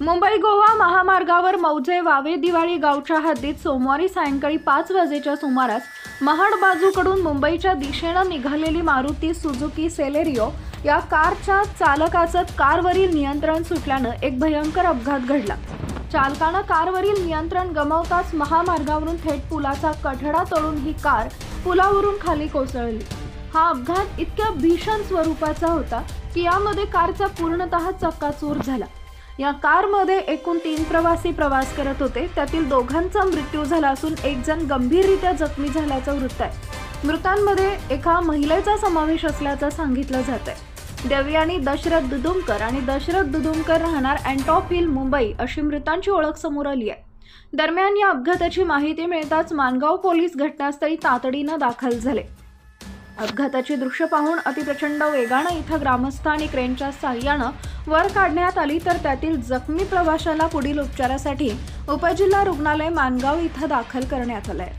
मुंबई गोवा महामार्गावर मौजे वावे दिवाळी गावच्या हद्दीत सोमवारी सायंकाळी 5 वाजेच्या सुमारास महाड बाजूकडून मुंबईच्या दिशेने निघालेली मारुती सुझुकी सेलेरियो या कारच्या चालकाचं कारवरील नियंत्रण सुटल्यानं एक भयंकर अपघात घडला। चालकानं कारवरील नियंत्रण गमावताच महामार्गावरून थेट पुलाचा कठडा तोडून ही कार पुलावरून खाली कोसळली। हा अपघात इतक्या भीषण स्वरूपाचा होता की यामध्ये कारचा पूर्णतः चक्काचूर झाला। या कारमध्ये एकूण 3 प्रवासी प्रवास करत होते, त्यातील दोघांचा मृत्यू झाला असून एक जण गंभीररीत्या जखमी झाल्याचं वृत्त आहे। मृतांमध्ये एका महिलेचा समावेश असल्याचं सांगितलं जात आहे। देवयानी दशरथ दुदुमकर आणि दशरथ दुदुमकर राहणार अँटॉप हिल मुंबई अशी मृतांची ओळख समोर आली आहे। दरम्यान या अपघाताची माहिती मिळताच मानगाव पोलीस घटनास्थळी तातडीनं दाखल झाले। अपघाताची दृश्य पाहून अतिप्रचंड वेगाने इथं ग्रामस्थ आणि क्रेनच्या साहाय्यानं वर काढण्यात आली, तर त्यातील जखमी प्रवाशाला पुढील उपचारासाठी उपजिल्हा रुग्णालय मानगाव इथं दाखल करण्यात आलंय।